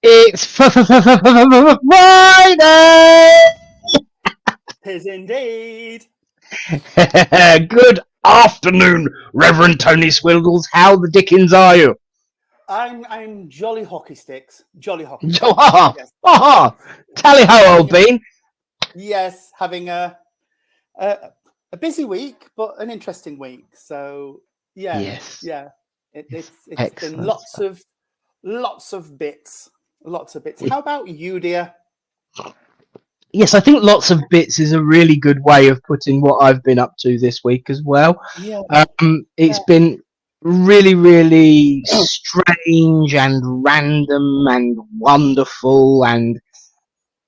It's Friday! Tis indeed. Good afternoon, Reverend Tony Swindles. How the dickens are you? I'm jolly hockey sticks. Jolly hockey Ha sticks. ha! Yes. Ha ha! Tally ho, old bean. Yes, having a busy week, but an interesting week. So yeah, Yes. yeah. It's been Excellent lots stuff. of bits. Lots of bits. How about you, dear? Yes, I think lots of bits is a really good way of putting what I've been up to this week as well. Yeah. It's been really, really strange and random and wonderful and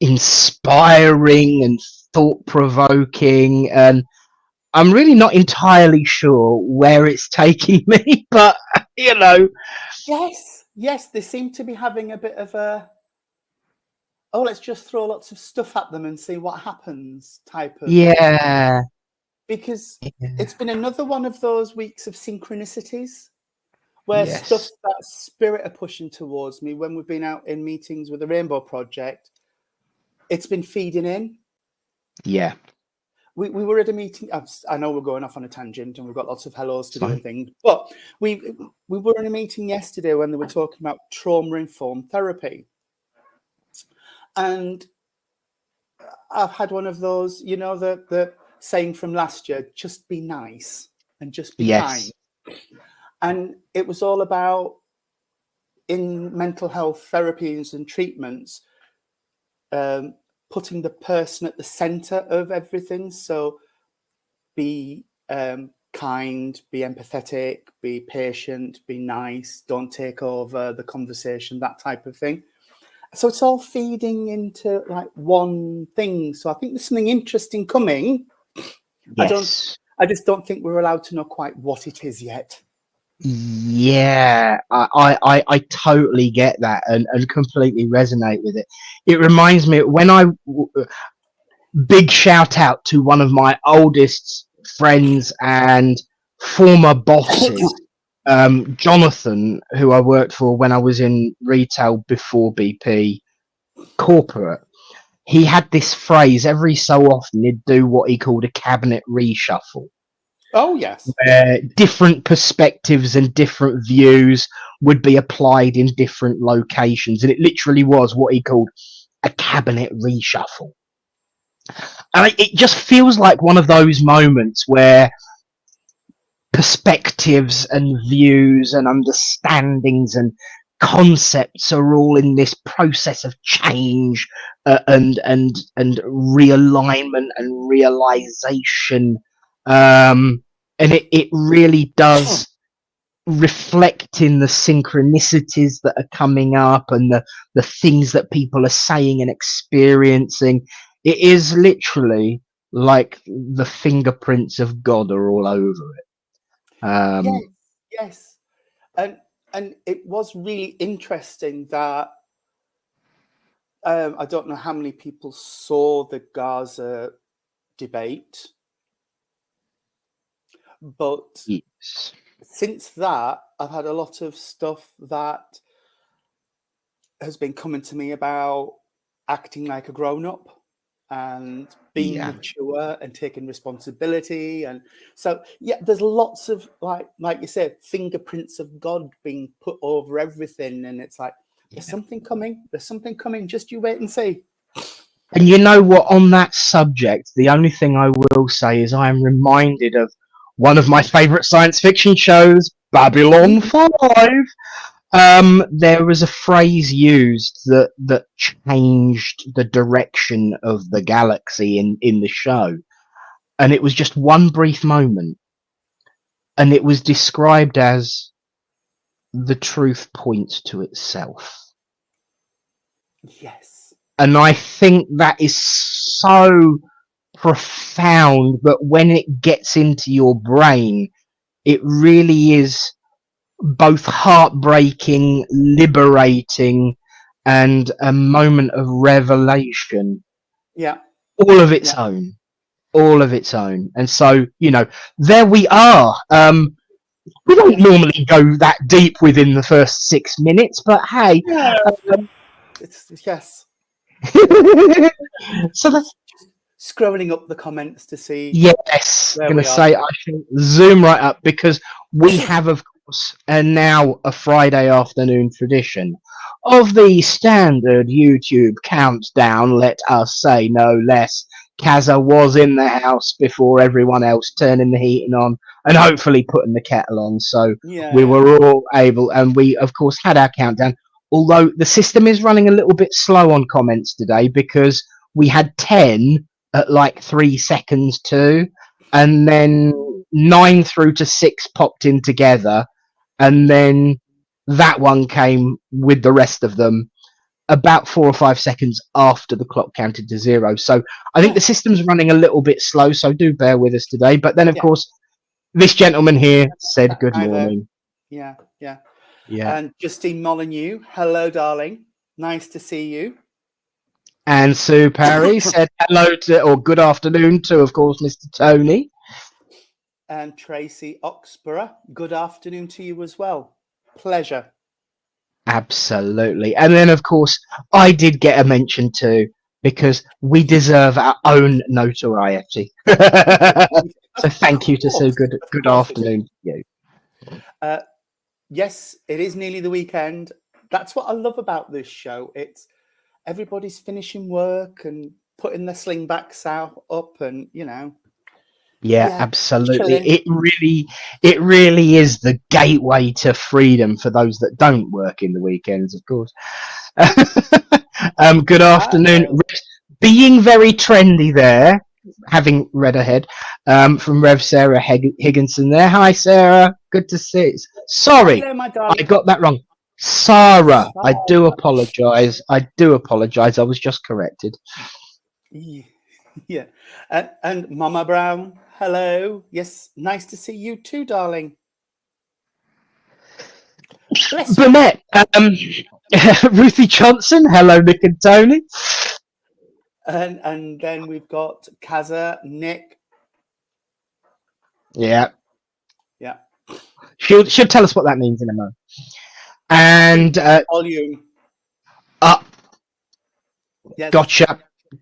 inspiring and thought-provoking, and I'm really not entirely sure where it's taking me, but you know. Yes. They seem to be having a bit of a let's just throw lots of stuff at them and see what happens type of. Yeah. Because it's been another one of those weeks of synchronicities where Yes. stuff that Spirit are pushing towards me when we've been out in meetings with the Rainbow Project, it's been feeding in. Yeah. We were at a meeting. I know we're going off on a tangent and we've got lots of hellos to do and things, but we were in a meeting yesterday when they were talking about trauma-informed therapy. And I've had one of those, the saying from last year, just be nice and just be kind. And it was all about, in mental health therapies and treatments, putting the person at the center of everything. So be kind, be empathetic, be patient, be nice, don't take over the conversation, that type of thing. So it's all feeding into like one thing. So I think there's something interesting coming. Yes. I just don't think we're allowed to know quite what it is yet. Yeah, I totally get that and completely resonate with it. It reminds me when big shout out to one of my oldest friends and former bosses, Jonathan, who I worked for when I was in retail before BP corporate. He had this phrase every so often. He'd do what he called a cabinet reshuffle. Oh, yes. Where different perspectives and different views would be applied in different locations. And it literally was what he called a cabinet reshuffle. And it just feels like one of those moments where perspectives and views and understandings and concepts are all in this process of change and realignment and realization. And it really does reflect in the synchronicities that are coming up and the things that people are saying and experiencing. It is literally like the fingerprints of God are all over it. Yes. And it was really interesting that I don't know how many people saw the Gaza debate. But yes. Since that, I've had a lot of stuff that has been coming to me about acting like a grown-up and being mature and taking responsibility. And so, there's lots of, like you said, fingerprints of God being put over everything. And it's like, there's something coming. There's something coming. Just you wait and see. And you know what? On that subject, the only thing I will say is I am reminded of one of my favourite science fiction shows, Babylon 5. There was a phrase used that changed the direction of the galaxy in the show. And it was just one brief moment. And it was described as the truth points to itself. Yes. And I think that is so profound, but when it gets into your brain, it really is both heartbreaking, liberating, and a moment of revelation. Yeah. All of its own. All of its own. And so, there we are. We don't normally go that deep within the first 6 minutes, but hey, It's yes. So that's Scrolling up the comments to see yes. I'm where gonna we are. say I shall zoom right up because we have, of course, and now a Friday afternoon tradition of the standard YouTube countdown. Let us say no less. Kaza was in the house before everyone else, turning the heating on and hopefully putting the kettle on. So we Yeah. were all able, and we, of course, had our countdown. Although the system is running a little bit slow on comments today because we had 10 at like 3 seconds too, and then 9 through to 6 popped in together, and then that one came with the rest of them about 4 or 5 seconds after the clock counted to 0. So I think the system's running a little bit slow, so do bear with us today. But then, of course, this gentleman here said good Hi there. morning. Yeah. Yeah. And Justine Molyneux, hello, darling. Nice to see you. And Sue Parry said hello to, or good afternoon to, of course, Mr. Tony. And Tracy Oxborough, good afternoon to you as well. Pleasure. Absolutely. And then, of course, I did get a mention too, because we deserve our own notoriety. So thank you to Sue. Good afternoon to you. Yes, it is nearly the weekend. That's what I love about this show. It's everybody's finishing work and putting their slingbacks up and, Yeah, absolutely. chilling. It really is the gateway to freedom for those that don't work in the weekends, of course. Good afternoon. Being very trendy there, having read ahead, from Rev Sarah Higginson there. Hi, Sarah. Good to see you. Sorry, Hello, my I darling. got that wrong. Sarah, I do apologise. I was just corrected. Yeah. And Mama Brown, hello. Yes, nice to see you too, darling. Bless you. Burnett, Ruthie Johnson, hello, Nick and Tony. And then we've got Kaza, Nick. Yeah. Yeah. She'll tell us what that means in a moment. And Volume. Yes. Gotcha.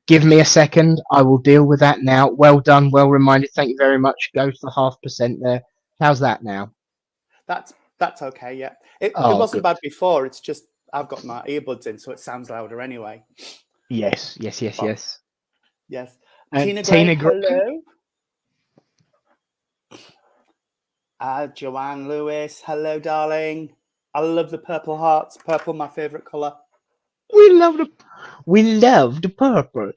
Give me a second. I will deal with that now. Well done. Well reminded. Thank you very much. Go to the 0.5% there. How's that now? That's okay. Yeah. It wasn't bad before. It's just I've got my earbuds in, so it sounds louder anyway. Yes. Yes. Tina Gray. Hello. Joanne Lewis. Hello, darling. I love the purple hearts. Purple, my favorite color. We love the purple.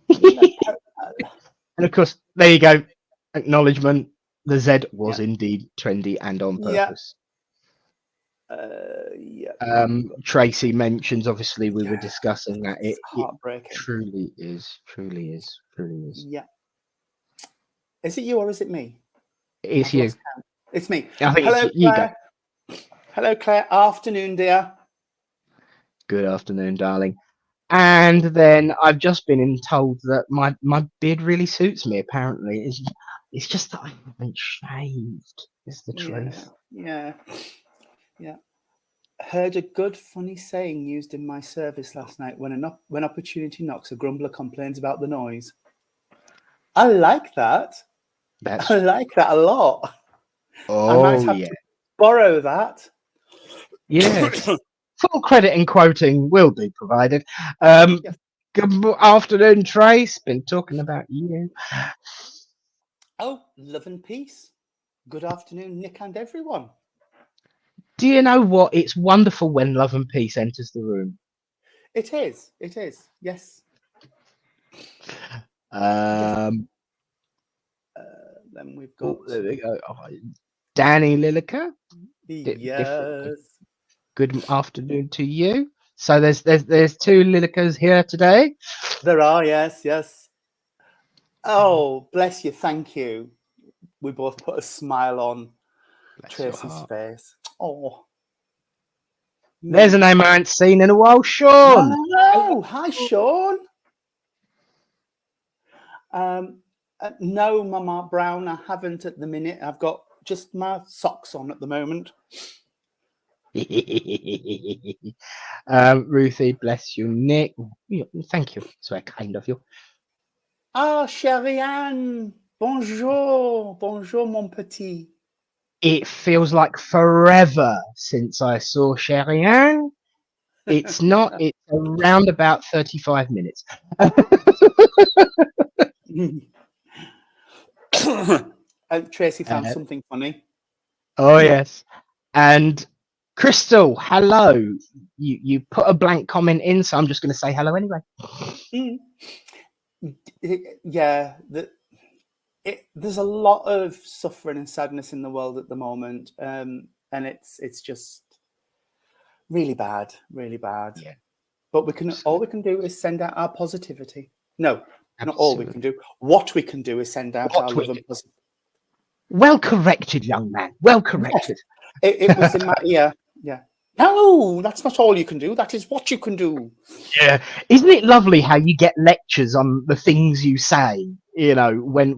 And of course, there you go. Acknowledgement. The Z was indeed trendy and on purpose. Tracy mentions, obviously, we were discussing that. It heartbreaking. Truly is. Yeah. Is it you or is it me? It's you. It's me. I think Hello, you Claire. Hello, Claire. Afternoon, dear. Good afternoon, darling. And then I've just been told that my beard really suits me. Apparently, it's just that I haven't shaved. Is the truth. Yeah. Heard a good, funny saying used in my service last night. When opportunity knocks, a grumbler complains about the noise. I like that. I like that a lot. Oh, I might have to borrow that. Yes. Full credit and quoting will be provided. Good afternoon, Trace. Been talking about you. Oh, love and peace. Good afternoon, Nick and everyone. Do you know what? It's wonderful when love and peace enters the room. It is. Yes. Then we've got. There we go. Danny Lilica. Yes. Good afternoon to you. So there's 2 Lilicas here today. There are, yes. Oh, bless you. Thank you. We both put a smile on Tracy's face. Oh. There's a name I haven't seen in a while, Sean. No. Hi, Sean. No, Mama Brown, I haven't at the minute. I've got just my socks on at the moment. Ruthie, bless you, Nick. Thank you. It's very kind of you. Ah, chérie Anne. Bonjour. Bonjour, mon petit. It feels like forever since I saw Sherry Ann. It's not. It's around about 35 minutes. Tracy found something funny. Oh, yes. And Crystal, hello. You put a blank comment in, so I'm just going to say hello anyway. Yeah, there's a lot of suffering and sadness in the world at the moment, and it's just really bad, really bad. Yeah. But all we can do is send out our positivity. No, Absolutely. not all we can do. What we can do is send out our love and positivity. Well corrected, young man. Well corrected. Yes. It was in my ear. Yeah. No, that's not all you can do. That is what you can do. Yeah. Isn't it lovely how you get lectures on the things you say? You know, when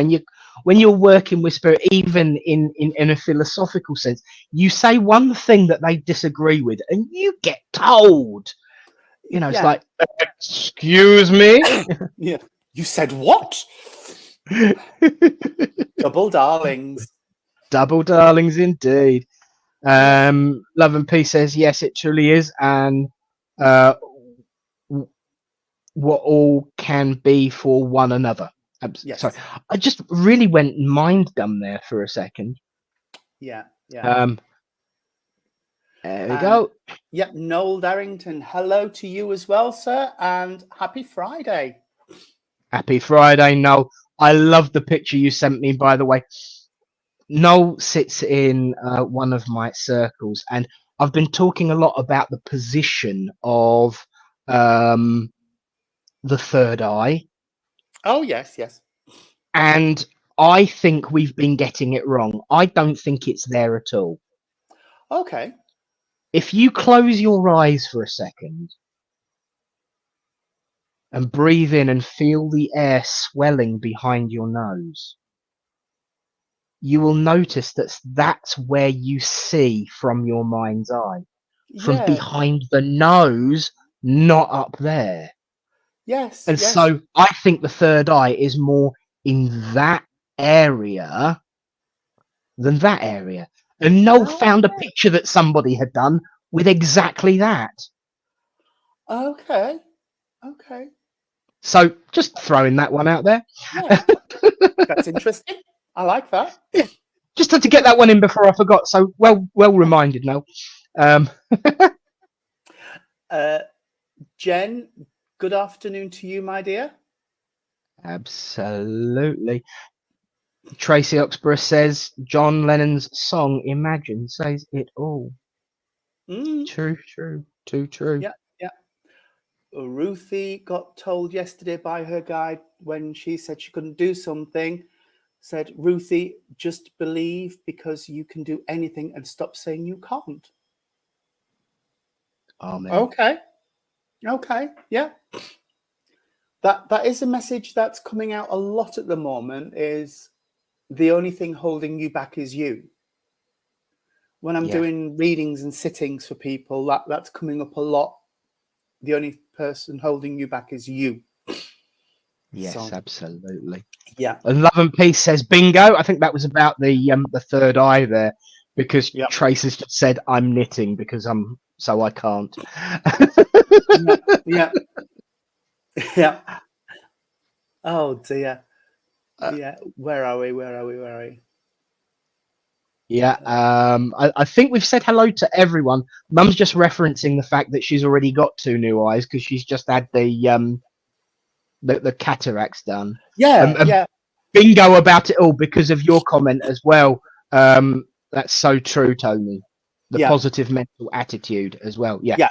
you're working with spirit, even in a philosophical sense, you say one thing that they disagree with, and you get told. You know, it's like, excuse me. Yeah. You said what? Double darlings. Double darlings indeed. Love and Peace says yes, it truly is, and what all can be for one another. Yes. Sorry, I just really went mind dumb there for a second. Yeah. There we go. Yeah, Noel Darrington, hello to you as well, sir, and happy Friday. Happy Friday, Noel. I love the picture you sent me, by the way. Noel sits in one of my circles, and I've been talking a lot about the position of the third eye. Oh, yes. And I think we've been getting it wrong. I don't think it's there at all. Okay. If you close your eyes for a second and breathe in and feel the air swelling behind your nose, you will notice that's where you see from your mind's eye. From behind the nose, not up there. Yes. And so I think the third eye is more in that area than that area. And Noel found a picture that somebody had done with exactly that. Okay. So just throwing that one out there. Yeah. That's interesting. I like that. Yeah. Just had to get that one in before I forgot. So well reminded, Noel. Jen, good afternoon to you, my dear. Absolutely. Tracy Oxborough says John Lennon's song Imagine says it all. True. Too true. Yeah. Ruthie got told yesterday by her guide when she said she couldn't do something, said, Ruthie, just believe because you can do anything and stop saying you can't. Amen. Okay. Yeah. That is a message that's coming out a lot at the moment, is the only thing holding you back is you. When I'm doing readings and sittings for people, that's coming up a lot. The only person holding you back is you. Yes, so, absolutely. Yeah. And Love and Peace says bingo. I think that was about the third eye there, because Trace has just said I'm knitting because so I can't. Yeah. Oh dear. Yeah. Where are we? Yeah. I think we've said hello to everyone. Mum's just referencing the fact that she's already got 2 new eyes because she's just had the cataracts done. Yeah. Bingo about it all because of your comment as well. That's so true, Tony. The positive mental attitude as well. Yeah.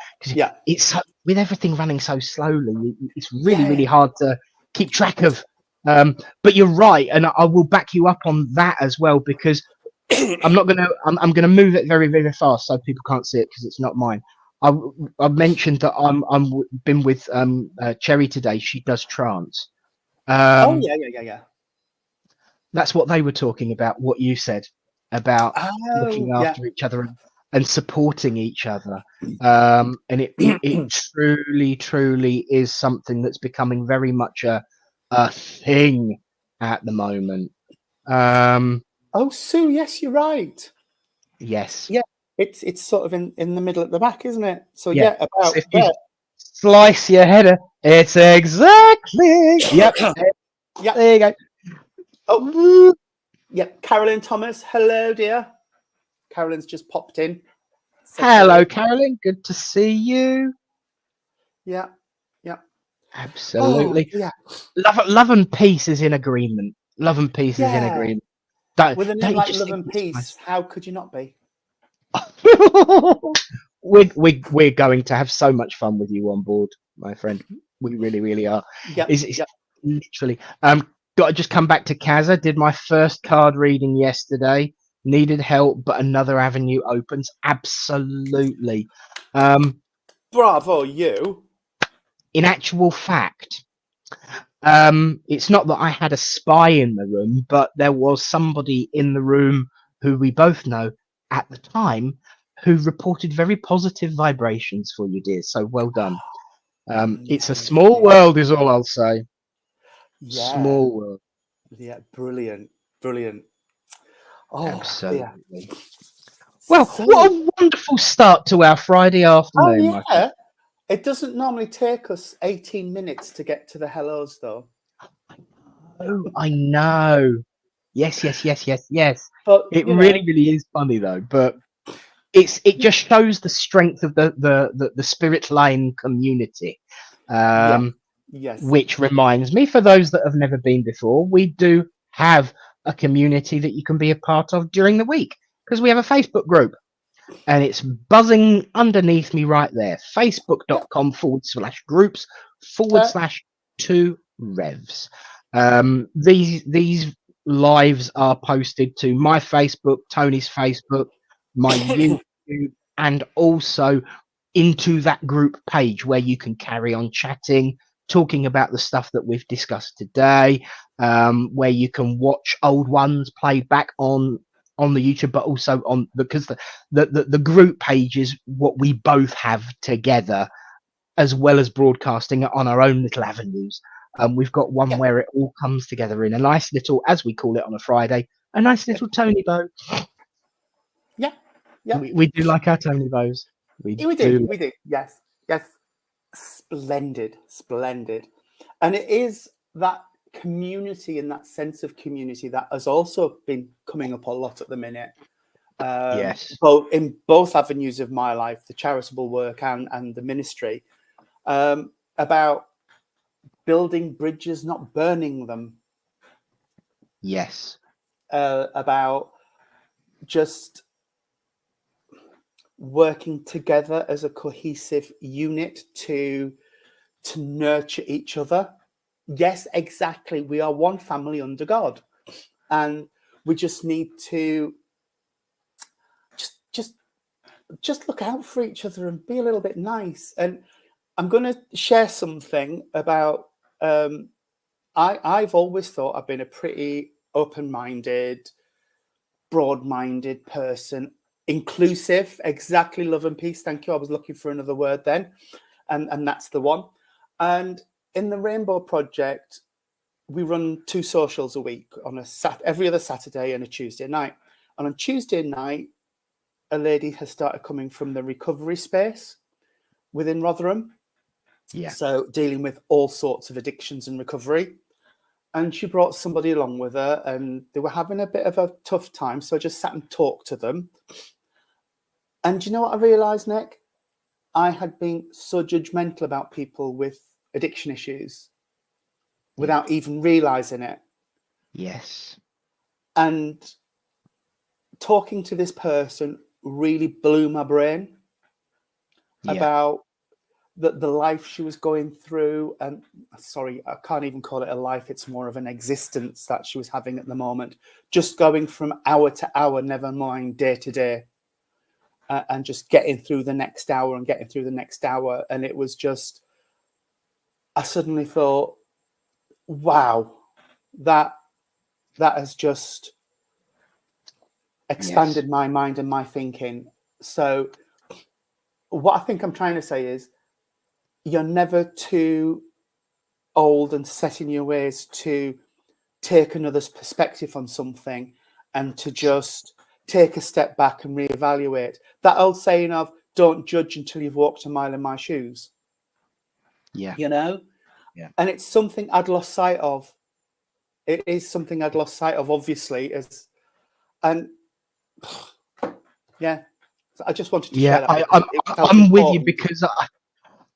It's with everything running so slowly, it's really hard to keep track of. But you're right, and I will back you up on that as well, because I'm gonna move it very, very fast so people can't see it because it's not mine. I've mentioned that I'm been with Cherry today. She does trance. Yeah. That's what they were talking about. What you said about looking after each other. and supporting each other. And it truly is something that's becoming very much a thing at the moment. Oh, Sue, yes, you're right. Yes. Yeah, it's sort of in the middle at the back, isn't it? So Yeah. yeah, So about if you there. slice your header, it's exactly. Yep. Yeah. There you go. Oh, Woo. yeah. Carolyn Thomas, hello, dear. Carolyn's just popped in. Said Hello, Carolyn. Good to see you. Yeah, yeah. Oh, Absolutely. yeah, Love and peace is in agreement. Love and peace is in yeah. agreement. With a Don't name you like just Love think and it's nice? Peace, how could you not be? We're going to have so much fun with you on board, my friend. We really are. Yep, It's yep. literally got to just come back to Kaza. Did my first card reading yesterday. Needed help, but another avenue opens. Absolutely. Bravo, you. In actual fact, it's not that I had a spy in the room, but there was somebody in the room who we both know at the time who reported very positive vibrations for you, dear. So well done. It's a small Amazing. world, is all I'll say. Yeah, Small world. yeah. Brilliant, brilliant. Oh, dear. Absolutely. Well, what So, a wonderful start to our Friday oh, afternoon, my friend. yeah. It doesn't normally take us 18 minutes to get to the hellos, though. Oh, I know. Yes. But, It you know, really is funny though, but it just shows the strength of the Spiritline community. yeah, Um, yes. which reminds me, for those that have never been before, we do have a community that you can be a part of during the week because we have a Facebook group and it's buzzing underneath me right there. Yep. Facebook.com/groups Uh, /Two Revs. These lives are posted to my Facebook, Tony's Facebook, my YouTube, and also into that group page where you can carry on chatting, talking about the stuff that we've discussed today, where you can watch old ones played back on the YouTube, but also on because the group page is what we both have together, as well as broadcasting it on our own little avenues. We've got one yeah, where it all comes together in a nice little, as we call it on a Friday, a nice little Tony bow. yeah, yeah. We do like our Tony bows. We We do, do. we do. Yes, yes. Splendid, splendid. And it is that community and that sense of community that has also been coming up a lot at the minute. Yes. Both in both avenues of my life, the charitable work and the ministry, about building bridges, not burning them, Yes. about just working together as a cohesive unit to nurture each other. Yes, exactly. We are one family under God, and we just need to just just look out for each other and be a little bit nice. And I'm going to share something about. I've always thought I've been a pretty open-minded, broad-minded person, inclusive. Exactly, love and peace. Thank you. I was looking for another word then, and that's the one. And in the Rainbow Project, we run 2 socials a week on every other Saturday and a Tuesday night. And on Tuesday night, a lady has started coming from the recovery space within Rotherham. Yeah. So dealing with all sorts of addictions and recovery. And she brought somebody along with her and they were having a bit of a tough time. So I just sat and talked to them. And you know what I realised, Nick? I had been so judgmental about people with addiction issues Yeah. without even realising it. Yes. And talking to this person really blew my brain Yeah. about the life she was going through. And sorry, I can't even call it a life. It's more of an existence that she was having at the moment, just going from hour to hour, never mind day to day, and just getting through the next hour and getting through the next hour. And it was just, I suddenly thought, wow, that has just Yes. expanded my mind and my thinking. So what I think I'm trying to say is you're never too old and set in your ways to take another's perspective on something and to just take a step back and reevaluate. That old saying of don't judge until you've walked a mile in my shoes. Yeah. You know? Yeah. And it's something I'd lost sight of. It is something I'd lost sight of, obviously, and yeah. So I just wanted to share that because it felt I'm with you important. because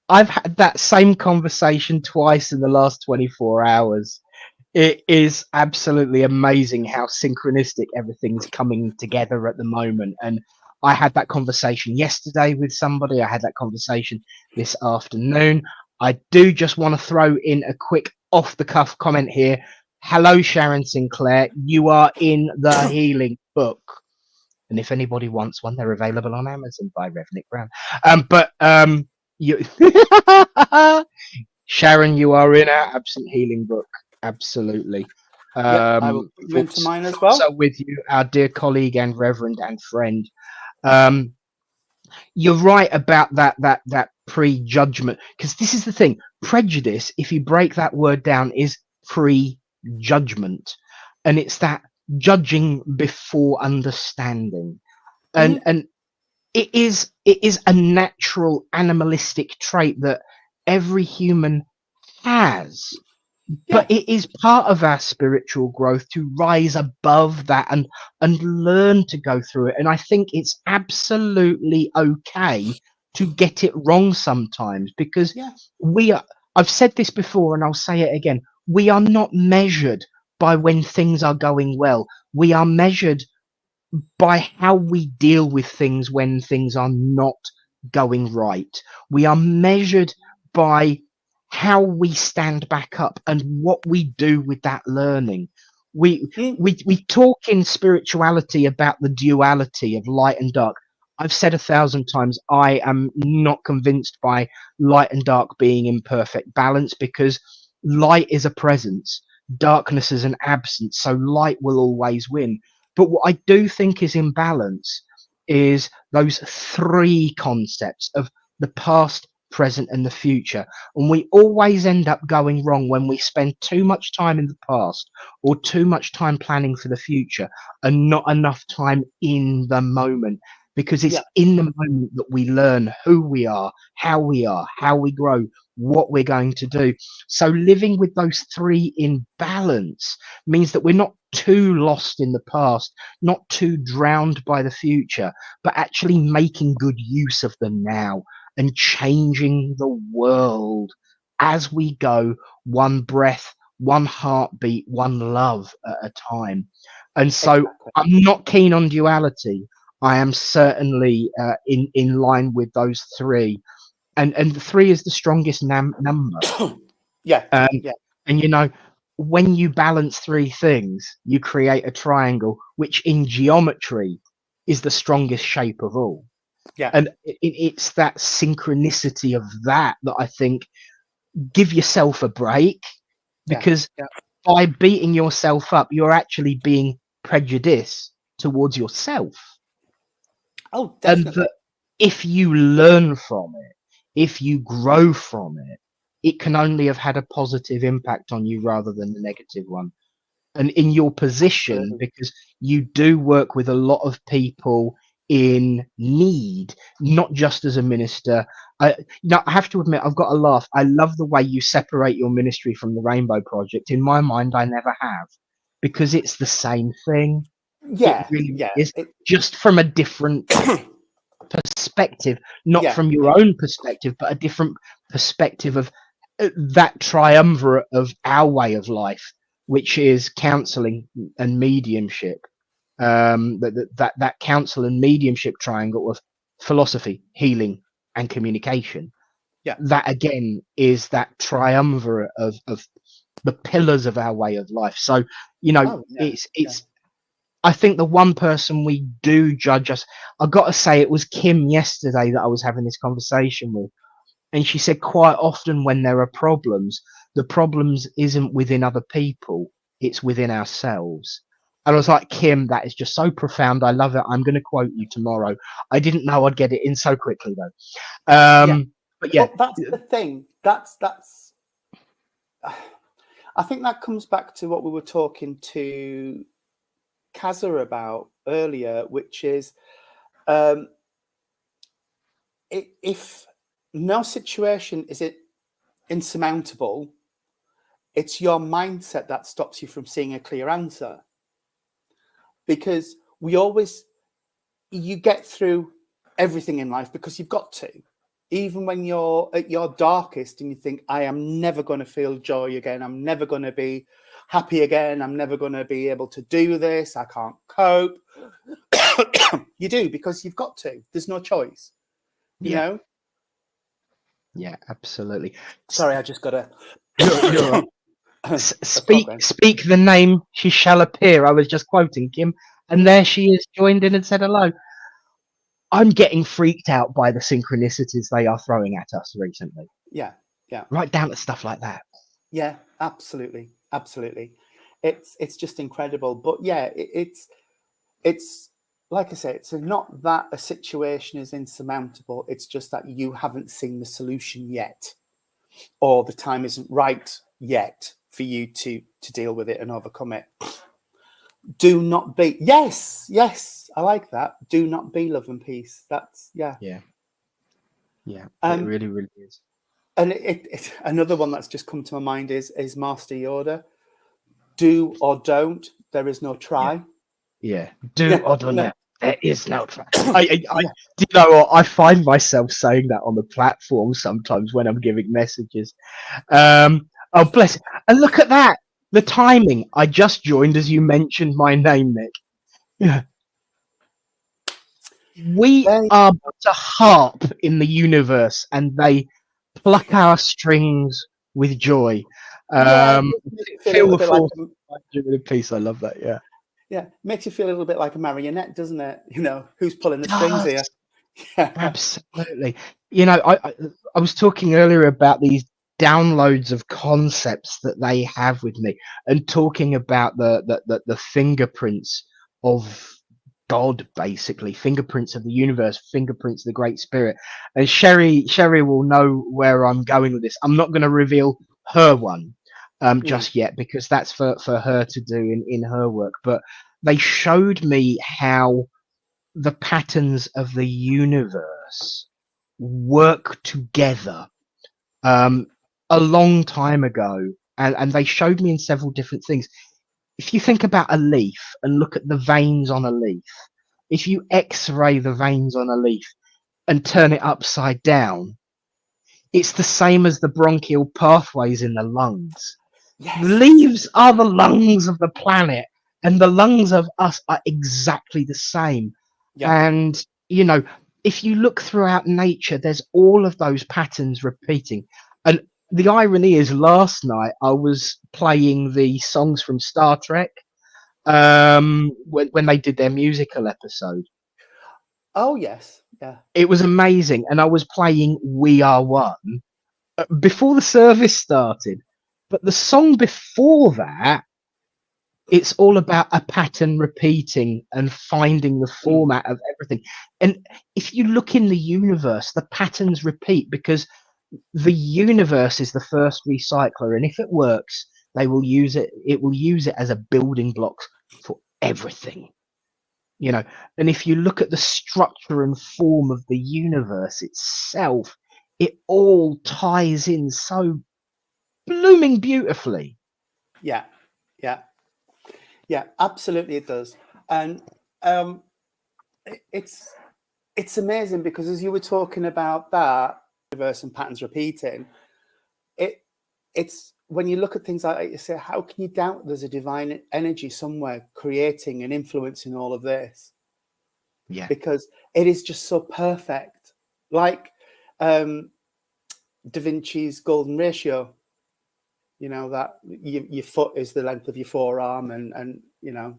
I've had that same conversation twice in the last 24 hours. It is absolutely amazing how synchronistic everything's coming together at the moment. And I had that conversation yesterday with somebody. I had that conversation this afternoon. I do just want to throw in a quick off the cuff comment here. Hello, Sharon Sinclair. You are in the healing book. And if anybody wants one, they're available on Amazon by Rev Nick Brown. You Sharon, you are in our absent healing book. Absolutely. Yep, I will put you into mine as well. So with you, our dear colleague and reverend and friend. You're right about that prejudgment, because this is the thing. Prejudice, if you break that word down, is prejudgment, and it's that judging before understanding, and it is a natural animalistic trait that every human has. But it is part of our spiritual growth to rise above that and learn to go through it. And I think it's absolutely okay to get it wrong sometimes, because we are, I've said this before and I'll say it again, we are not measured by when things are going well. We are measured by how we deal with things when things are not going right. We are measured by how we stand back up and what we do with that learning. We talk in spirituality about the duality of light and dark. I've said 1,000 times, I am not convinced by light and dark being in perfect balance, because light is a presence, darkness is an absence, so light will always win. But what I do think is in balance is those three concepts of the past, present, and the future. And we always end up going wrong when we spend too much time in the past or too much time planning for the future and not enough time in the moment, because it's in the moment that we learn who we are, how we grow, what we're going to do. So living with those three in balance means that we're not too lost in the past, not too drowned by the future, but actually making good use of the now and changing the world as we go, one breath, one heartbeat, one love at a time. And so I'm not keen on duality. I am certainly in line with those three. And the three is the strongest number. And you know, when you balance three things, you create a triangle, which in geometry is the strongest shape of all. And it's that synchronicity of that I think, give yourself a break, because by beating yourself up, you're actually being prejudiced towards yourself. Oh, definitely. And that if you learn from it, if you grow from it, it can only have had a positive impact on you rather than a negative one. And in your position, because you do work with a lot of people in need, not just as a minister. I have to admit, I've got to laugh. I love the way you separate your ministry from the Rainbow Project. In my mind, I never have, because it's the same thing. It really is, just from a different perspective, not from your own perspective, but a different perspective of that triumvirate of our way of life, which is counseling and mediumship. That counsel and mediumship triangle of philosophy, healing, and communication. That again is that triumvirate of the pillars of our way of life. So it's I think the one person we do judge us, I've got to say, it was Kim yesterday that I was having this conversation with, and she said quite often when there are problems, the problems isn't within other people, it's within ourselves. And I was like, Kim, that is just so profound. I love it. I'm going to quote you tomorrow. I didn't know I'd get it in so quickly, though. Yeah. But yeah, But that's the thing. That's. I think that comes back to what we were talking to Kaza about earlier, which is if no situation is insurmountable, it's your mindset that stops you from seeing a clear answer. Because you get through everything in life because you've got to. Even when you're at your darkest and you think, I am never going to feel joy again. I'm never going to be happy again. I'm never going to be able to do this. I can't cope. You do, because you've got to. There's no choice. You know? Yeah, absolutely. Sorry, I just got to... You're right. Speak the name, she shall appear. I was just quoting Kim, and there she is, joined in and said hello. I'm getting freaked out by the synchronicities they are throwing at us recently. Yeah. Right down to stuff like that. Yeah, absolutely. It's just incredible. But yeah, it's like I say, it's not that a situation is insurmountable. It's just that you haven't seen the solution yet, or the time isn't right yet for you to deal with it and overcome it. Do not be. Yes, I like that. Do not be love and peace. That's yeah. It really, really is. And it another one that's just come to my mind is Master Yoda. Do or don't. There is no try. Yeah. Do or don't. No. There is no try. I do you know what? I find myself saying that on the platform sometimes when I'm giving messages. Oh, bless it. And look at that. The timing. I just joined as you mentioned my name, Nick. Yeah. We are but a harp in the universe, and they pluck our strings with joy. Feel the force with peace. I love that. Yeah, makes you feel a little bit like a marionette, doesn't it? You know, who's pulling the strings here? Yeah. Absolutely. You know, I was talking earlier about these downloads of concepts that they have with me, and talking about the fingerprints of God, basically fingerprints of the universe, fingerprints of the Great Spirit. And Sherry will know where I'm going with this. I'm not going to reveal her one just yet, because that's for her to do in her work. But they showed me how the patterns of the universe work together a long time ago, and they showed me in several different things. If you think about a leaf and look at the veins on a leaf, if you x-ray the veins on a leaf and turn it upside down, it's the same as the bronchial pathways in the lungs. Yes. The leaves are the lungs of the planet, and the lungs of us are exactly the same. Yeah. And, you know, if you look throughout nature, there's all of those patterns repeating. And the irony is, last night I was playing the songs from Star Trek when they did their musical episode. Oh, yes. Yeah. It was amazing. And I was playing We Are One before the service started. But the song before that, it's all about a pattern repeating and finding the format of everything. And if you look in the universe, the patterns repeat because the universe is the first recycler. And if it works, they will use it. It will use it as a building block for everything. You know, and if you look at the structure and form of the universe itself, it all ties in so blooming beautifully. Yeah, absolutely it does. And it's amazing because as you were talking about that universe and patterns repeating, it's when you look at things like that, you say, how can you doubt there's a divine energy somewhere creating and influencing all of this? Yeah, because it is just so perfect. Like Da Vinci's golden ratio, you know, that your foot is the length of your forearm, and you know,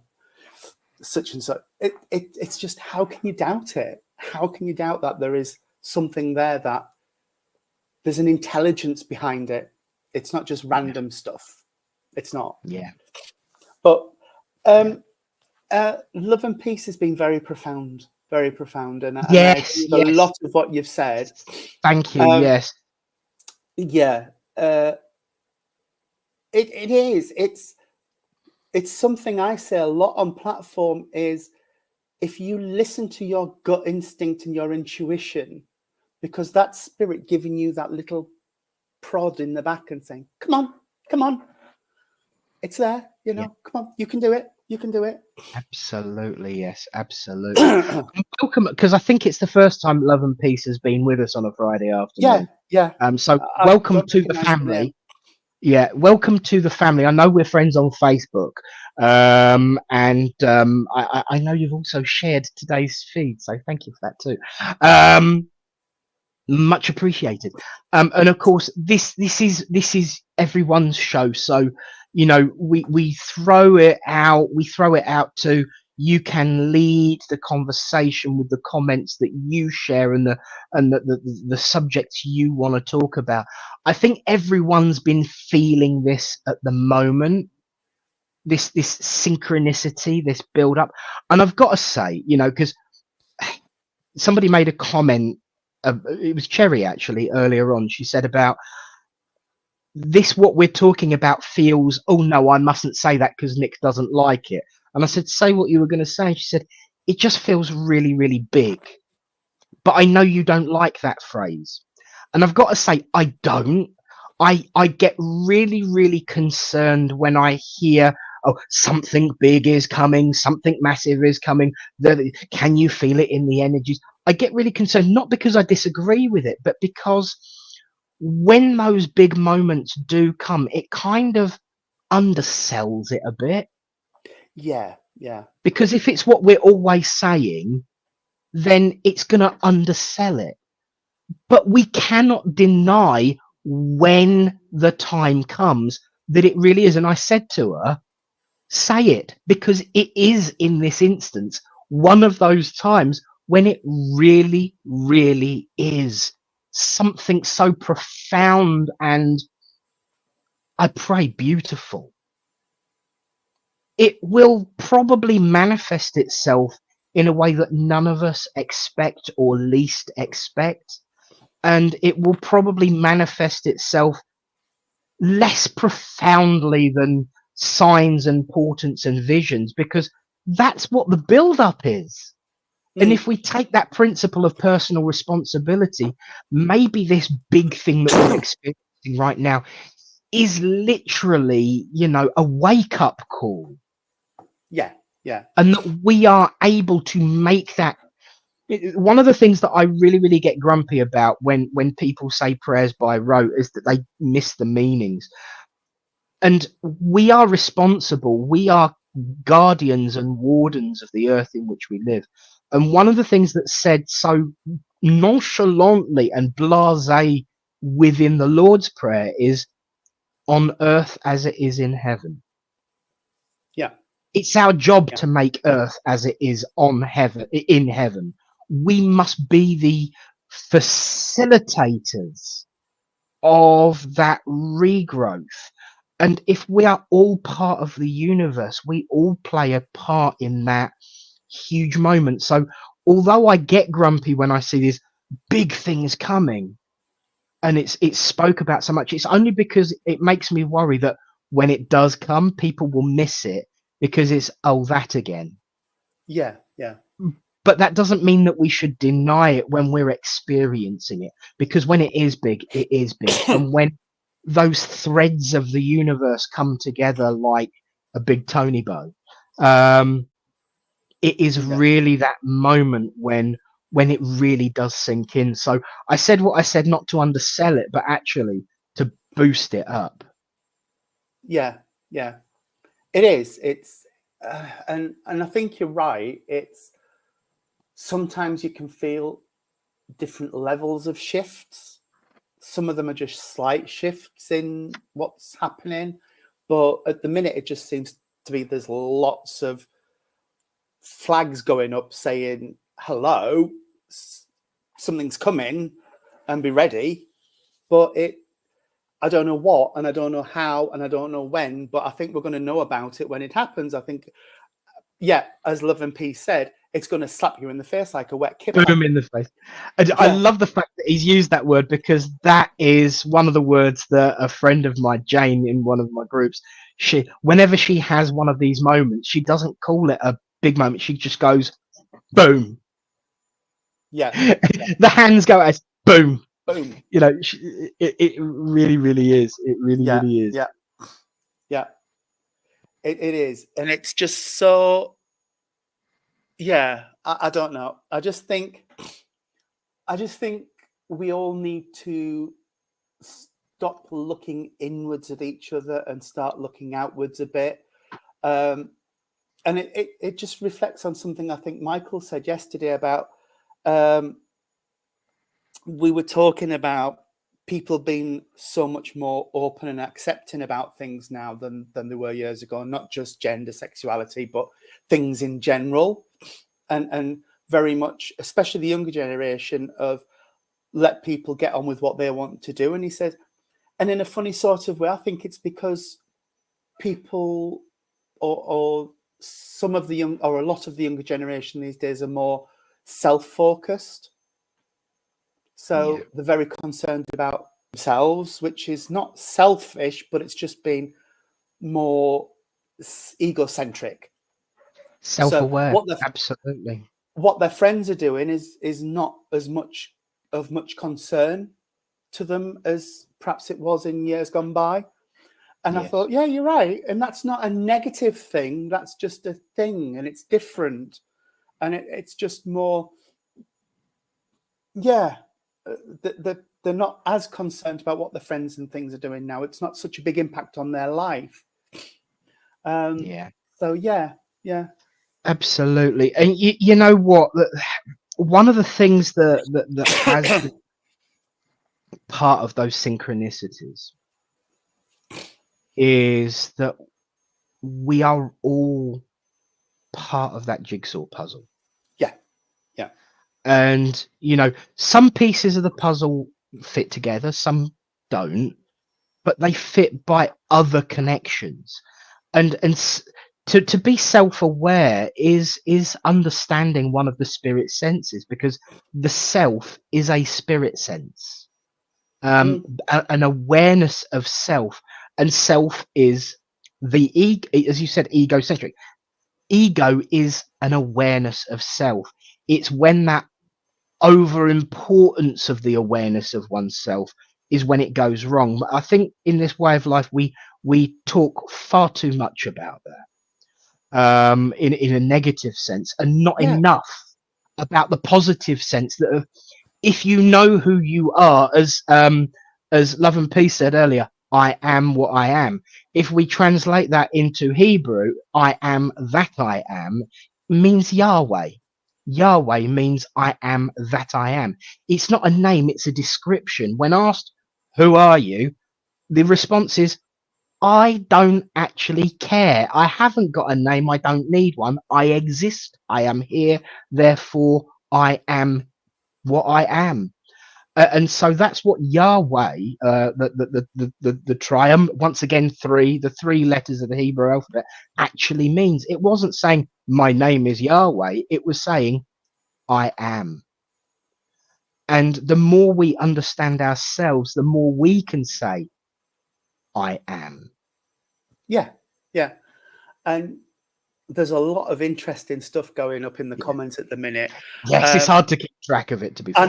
such and such. It's just, how can you doubt it? How can you doubt that there is something there, that there's an intelligence behind it? It's not just random stuff. It's not. Yeah. But Love and peace has been very profound, and I agree Yes, with a yes. lot of what you've said. Thank you. Um, Yes. yeah, it is. It's something I say a lot on platform is if you listen to your gut instinct and your intuition, because that's spirit giving you that little prod in the back and saying, come on, it's there, Yeah. come on, you can do it. Absolutely. Yes. Absolutely. Welcome, because I think it's the first time Love and Peace has been with us on a Friday afternoon. Yeah. So I welcome don't to the recognize the name. family. Yeah, welcome to the family. I know we're friends on Facebook, and I know you've also shared today's feed, so thank you for that too. Much appreciated. And of course, this is everyone's show, so we throw it out. We throw it out to you can lead the conversation with the comments that you share and the subjects you want to talk about. I think everyone's been feeling this at the moment. This synchronicity, this build up, and I've got to say, because somebody made a comment. It was Cherry actually earlier on. She said about this, what we're talking about feels, oh no, I mustn't say that because Nick doesn't like it. And I said, say what you were going to say. She said, it just feels really, really big. But I know you don't like that phrase. And I've got to say, I don't. I get really, really concerned when I hear, oh, something big is coming, something massive is coming. Can you feel it in the energies? I get really concerned, not because I disagree with it, but because when those big moments do come, it kind of undersells it a bit. Yeah. Because if it's what we're always saying, then it's going to undersell it. But we cannot deny when the time comes that it really is. And I said to her, say it, because it is in this instance one of those times when it really, really is something so profound and I pray beautiful. It will probably manifest itself in a way that none of us expect or least expect. And it will probably manifest itself less profoundly than signs and portents and visions, because that's what the build up is. And if we take that principle of personal responsibility, maybe this big thing that we're experiencing right now is literally, a wake up call. Yeah. And that we are able to make that. One of the things that I really, really get grumpy about when people say prayers by rote is that they miss the meanings. And we are responsible. We are guardians and wardens of the earth in which we live. And one of the things that's said so nonchalantly and blasé within the Lord's Prayer is on earth as it is in heaven. Yeah. It's our job to make earth as it is in heaven. We must be the facilitators of that regrowth. And if we are all part of the universe, we all play a part in that huge moment. So although I get grumpy when I see these big things coming and it's spoke about so much, it's only because it makes me worry that when it does come, people will miss it because it's, oh, that again. Yeah. But that doesn't mean that we should deny it when we're experiencing it, because when it is big, it is big. And when those threads of the universe come together like a big Tony bow, it is really that moment when it really does sink in. So I said what I said, not to undersell it, but actually to boost it up. Yeah. It is. It's and I think you're right. It's sometimes you can feel different levels of shifts. Some of them are just slight shifts in what's happening, but at the minute it just seems to be there's lots of flags going up saying hello, something's coming, and be ready. But I don't know what, and I don't know how, and I don't know when, but I think we're going to know about it when it happens. I think yeah, as Love and Peace said, it's going to slap you in the face like a wet kipper. Boom in the face. I love the fact that he's used that word, because that is one of the words that a friend of mine, Jane, in one of my groups, whenever she has one of these moments, she doesn't call it a big moment. She just goes, boom. Yeah. The hands go as boom. Boom. You know, it really, really is. It really, really is. Yeah. Yeah. It is. And it's just so, yeah, I don't know. I just think we all need to stop looking inwards at each other and start looking outwards a bit. And it just reflects on something I think Michael said yesterday about, we were talking about people being so much more open and accepting about things now than they were years ago, not just gender, sexuality, but things in general. And very much, especially the younger generation, of let people get on with what they want to do. And he said, and in a funny sort of way, I think it's because people or some of the young, or a lot of the younger generation these days, are more self-focused. So they're very concerned about themselves, which is not selfish, but it's just being more egocentric. Self-aware. So Absolutely. What their friends are doing is not as much concern to them as perhaps it was in years gone by. And I thought, yeah, you're right. And that's not a negative thing. That's just a thing, and it's different. And it's just more, they're not as concerned about what their friends and things are doing now. It's not such a big impact on their life. So yeah. Absolutely. And you know what? One of the things that has been part of those synchronicities is that we are all part of that jigsaw puzzle. Yeah. And, you know, some pieces of the puzzle fit together, some don't, but they fit by other connections. And to be self-aware is understanding one of the spirit senses, because the self is a spirit sense, an awareness of self, and self is the ego, as you said, egocentric. Ego is an awareness of self. It's when that over importance of the awareness of oneself is when it goes wrong. But I think in this way of life, we talk far too much about that, in a negative sense, and not enough about the positive sense that if you know who you are, as Love and Peace said earlier, I am what I am. If we translate that into Hebrew, I am that I am means Yahweh. Yahweh means I am that I am. It's not a name, it's a description. When asked, who are you? The response is, I don't actually care. I haven't got a name. I don't need one. I exist. I am here. Therefore, I am what I am. And so that's what Yahweh, the triumph, once again, the three letters of the Hebrew alphabet, actually means. It wasn't saying my name is Yahweh. It was saying I am. And the more we understand ourselves, the more we can say I am. Yeah. And there's a lot of interesting stuff going up in the comments at the minute. Yes, it's hard to keep track of it, to be fair. I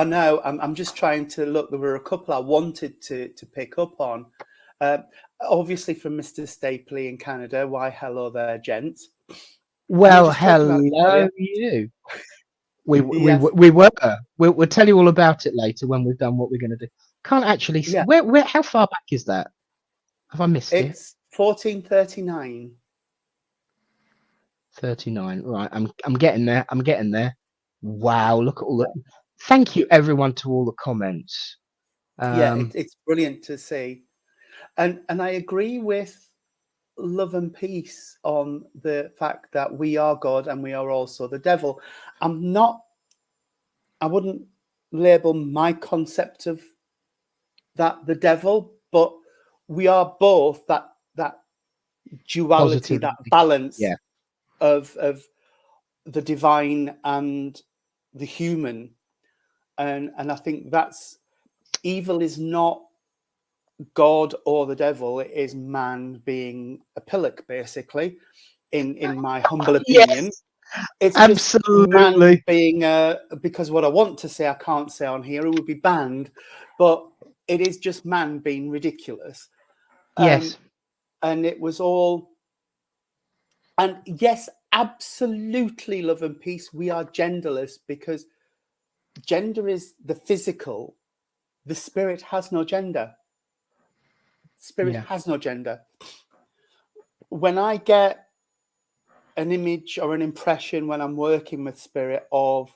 know. I'm just trying to look. There were a couple I wanted to pick up on. Obviously from Mr. Stapley in Canada. Why, hello there, gents. Well, hello you. We were. We'll tell you all about it later when we've done what we're going to do. Can't actually. Where? How far back is that? Have I missed it? It's 1439. 39. Right. I'm getting there. I'm getting there. Wow. Look at all that. Thank you, everyone, to all the comments. It's brilliant to see, and I agree with Love and Peace on the fact that we are God and we are also the devil. I wouldn't label my concept of that the devil, but we are both that duality, that balance. of the divine and the human, and I think that's evil is not God or the devil; it is man being a pillock, basically. In my humble opinion, Yes, it's just man absolutely. being because what I want to say I can't say on here; it would be banned, but it is just man being ridiculous. Yes, And it was all, and yes, absolutely love and peace. We are genderless because gender is the physical. The spirit has no gender. Spirit yeah, has no gender. When I get an image or an impression when I'm working with spirit of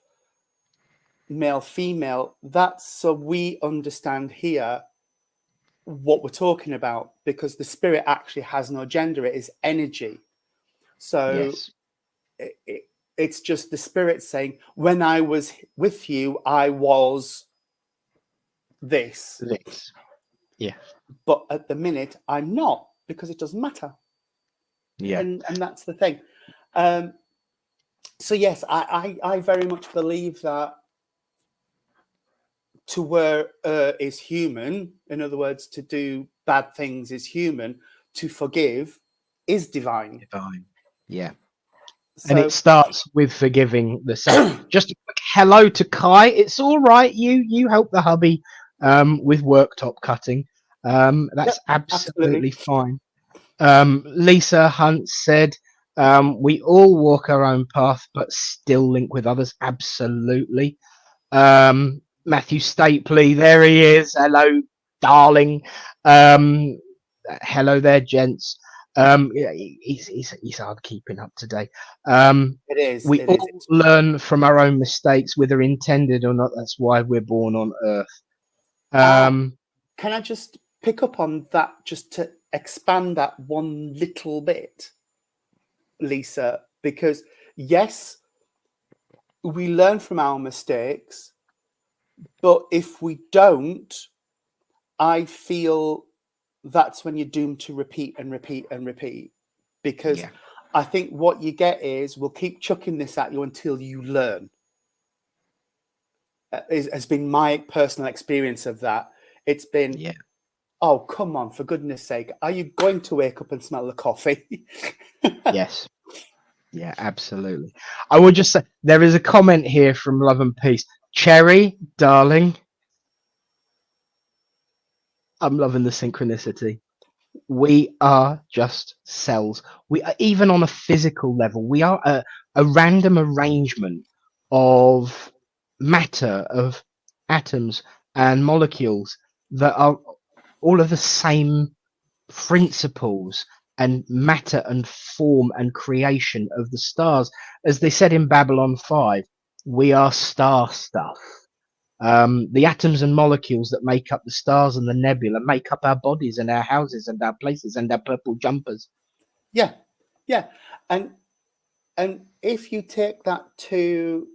male, female, that's so we understand here what we're talking about, because the spirit actually has no gender. It is energy. So yes, it's just the spirit saying, when I was with you, I was this. this, yeah, But at the minute, I'm not, because it doesn't matter. yeah, And that's the thing. So yes, I very much believe that to where is human. In other words, to do bad things is human. To forgive is divine. divine, yeah. And it So starts with forgiving the self. Just a quick hello to Kai. It's all right. You help the hubby with worktop cutting. yep, That's absolutely. absolutely fine. Lisa Hunt said, "We all walk our own path, but still link with others." Absolutely. Matthew Stapley, there he is. Hello, darling. Um, Hello there, gents. Yeah, he's hard keeping up today. Um, It is. we It is. all learn from our own mistakes, whether intended or not. That's why we're born on Earth. Ah, Um, can I just pick up on that, just to expand that one little bit, Lisa? Because yes, we learn from our mistakes, but if we don't, I feel that's when you're doomed to repeat and repeat and repeat. Because yeah, I think what you get is, we'll keep chucking this at you until you learn. Has been my personal experience of that. It's been, yeah. oh, come on, for goodness sake, are you going to wake up and smell the coffee? Yes. Yeah, absolutely. I would just say there is a comment here from Love and Peace. Cherry, darling, I'm loving the synchronicity. We are just cells. We are, even on a physical level, we are a random arrangement of matter, of atoms and molecules that are all of the same principles and matter and form and creation of the stars. As they said in Babylon 5, we are star stuff. The atoms and molecules that make up the stars and the nebula make up our bodies and our houses and our places and our purple jumpers. Yeah, yeah. And if you take that to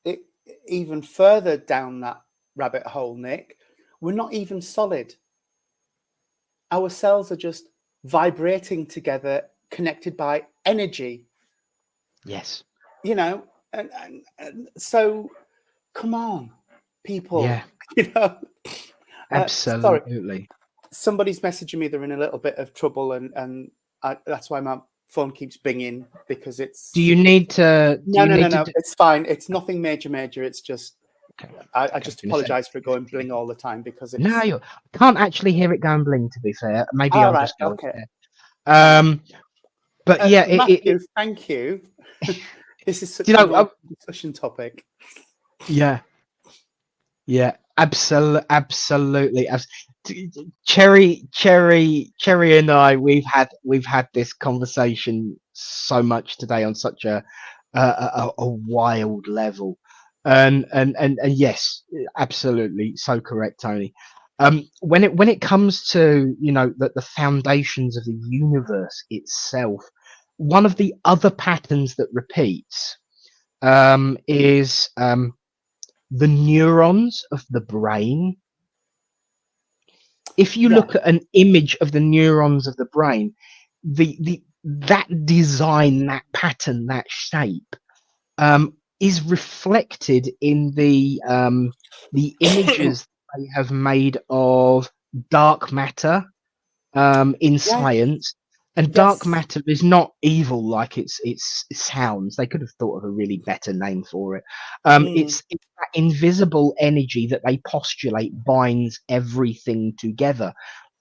it, even further down that rabbit hole, Nick, we're not even solid. Our cells are just vibrating together, connected by energy. Yes. You know, and so come on, Yeah, people. You know, sorry, absolutely. somebody's messaging me. They're in a little bit of trouble, and that's why my phone keeps binging, because Do it's you need to? Do no, you no, no, need to? no. Do, It's fine. It's nothing major. It's just okay. I Okay. I was just going to say. apologize for it going bling all the time, because No, it's you can't actually hear it going bling. To be fair, maybe all I'm right. just going Okay. there. Uh, But yeah, Matthew, thank you. This is you such an know, open discussion topic. yeah, yeah, absolutely. Cherry, and I, we've had this conversation so much today on such a wild level, and yes, absolutely, so correct, Tony. When it comes to the foundations of the universe itself, one of the other patterns that repeats is the neurons of the brain. If you Yeah, look at an image of the neurons of the brain, the that design, that pattern, that shape is reflected in the images they have made of dark matter in Yeah. science. And dark Yes. matter is not evil like it sounds. They could have thought of a really better name for it. It's that invisible energy that they postulate binds everything together.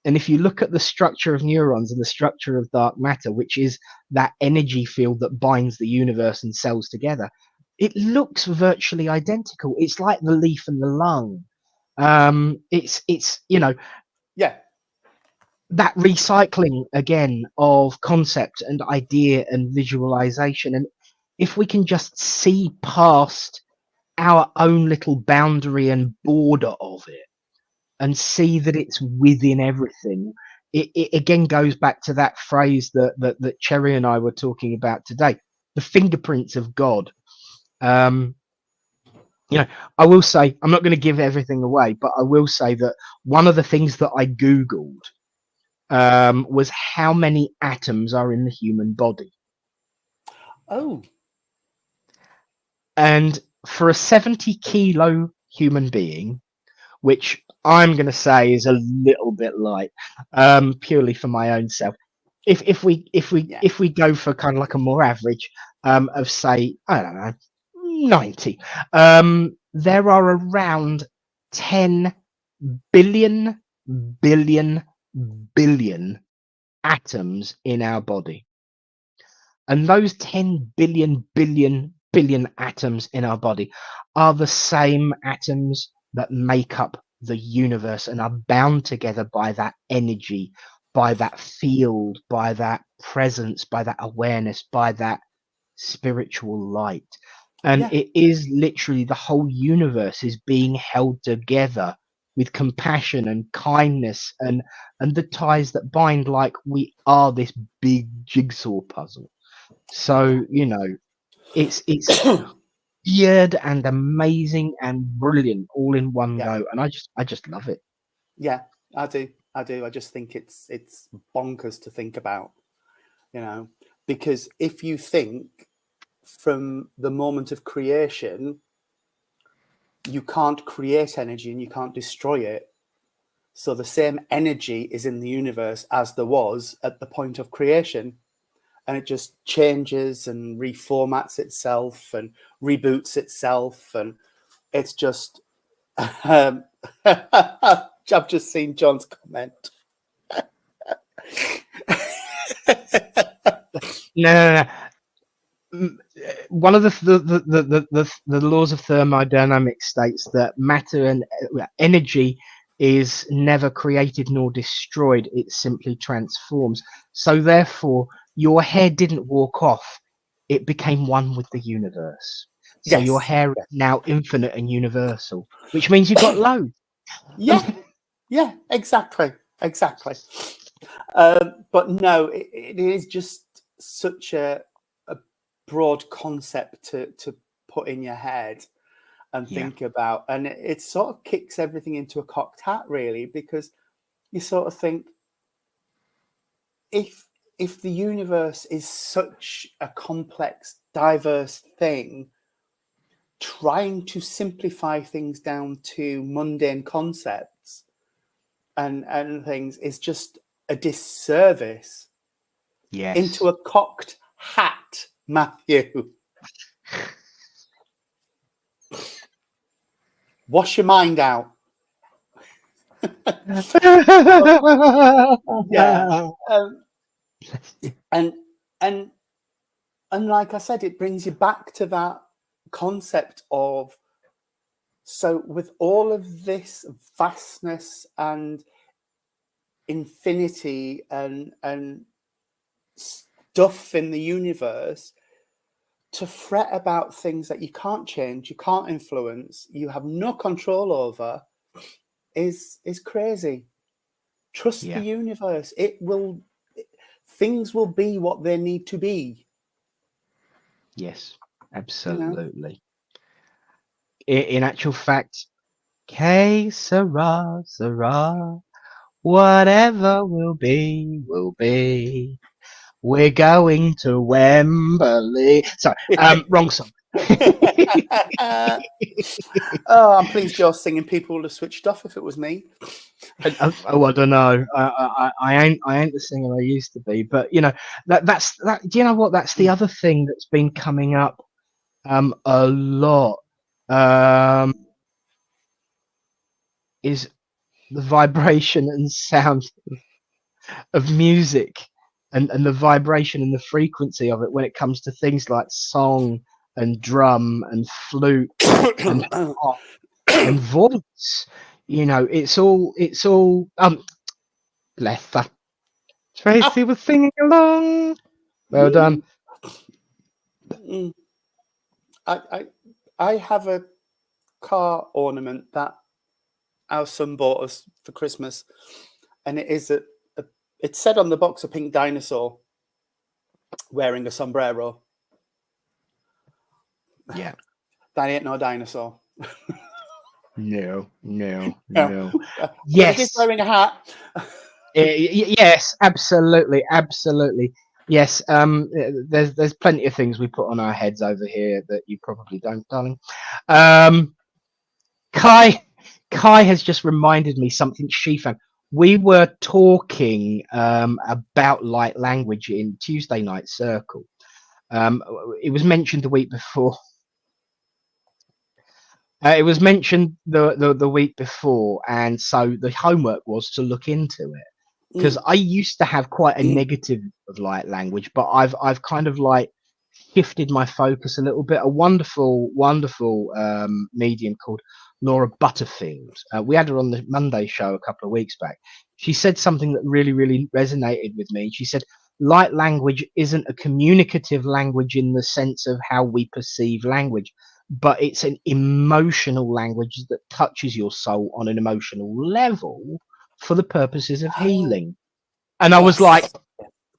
And if you look at the structure of neurons and the structure of dark matter, which is that energy field that binds the universe and cells together, it looks virtually identical. It's like the leaf and the lung. It's Yeah. that recycling again of concept and idea and visualization. And if we can just see past our own little boundary and border of it and see that it's within everything, it again goes back to that phrase that Cherry and I were talking about today, the fingerprints of God. I will say, I'm not going to give everything away, but I will say that one of the things that I Googled was how many atoms are in the human body. Oh. And for a 70-kilo human being, which I'm going to say is a little bit light, purely for my own self. If we go for kind of like a more average of say, I don't know, 90, there are around 10 billion billion atoms in our body. And those 10 billion atoms in our body are the same atoms that make up the universe and are bound together by that energy, by that field, by that presence, by that awareness, by that spiritual light. And Yeah. it is literally the whole universe is being held together with compassion and kindness and the ties that bind, like we are this big jigsaw puzzle. So it's weird and amazing and brilliant all in one Yeah. go, and I just love it. Yeah. I do. I just think it's bonkers to think about, because if you think from the moment of creation, you can't create energy and you can't destroy it. So the same energy is in the universe as there was at the point of creation. And it just changes and reformats itself and reboots itself. And it's just, I've just seen John's comment. No. One of the laws of thermodynamics states that matter and energy is never created nor destroyed, it simply transforms. So therefore your hair didn't walk off, it became one with the universe. So your hair is now infinite and universal, which means you've got loads. Yeah, exactly. But no, it is just such a broad concept to put in your head and think about, and it sort of kicks everything into a cocked hat, really, because you sort of think, if the universe is such a complex, diverse thing, trying to simplify things down to mundane concepts and things is just a disservice. Into a cocked hat, Matthew. Wash your mind out. Yeah. And like I said, it brings you back to that concept of, so with all of this vastness and infinity and stuff in the universe, to fret about things that you can't change, you can't influence, you have no control over, is crazy. Trust the universe. Things will be what they need to be. Yes, absolutely. In actual fact, que sera, sera, whatever will be, will be. We're going to Wembley. Sorry, wrong song. Oh, I'm pleased you're singing. People would have switched off if it was me. I don't know. I ain't the singer I used to be, but you know that's that. Do you know what? That's the other thing that's been coming up a lot. Is the vibration and sound of music, and the vibration and the frequency of it when it comes to things like song and drum and flute and harp and voice. You know, it's all Leffer. Tracy was singing along. Well done. I have a car ornament that our son bought us for Christmas, and it is it said on the box a pink dinosaur wearing a sombrero. Yeah. That ain't no dinosaur. No. But Yes. it is wearing a hat. Yes, absolutely. Yes, there's plenty of things we put on our heads over here that you probably don't, darling. Kai has just reminded me something she found. We were talking about light language in Tuesday Night Circle. It was mentioned the week before. It was mentioned the week before, and so the homework was to look into it. Because I used to have quite a negative of light language, but I've kind of like shifted my focus a little bit. A wonderful medium called Laura Butterfield. We had her on the Monday show a couple of weeks back. She said something that really resonated with me. She said light language isn't a communicative language in the sense of how we perceive language, but it's an emotional language that touches your soul on an emotional level for the purposes of healing. And I was like,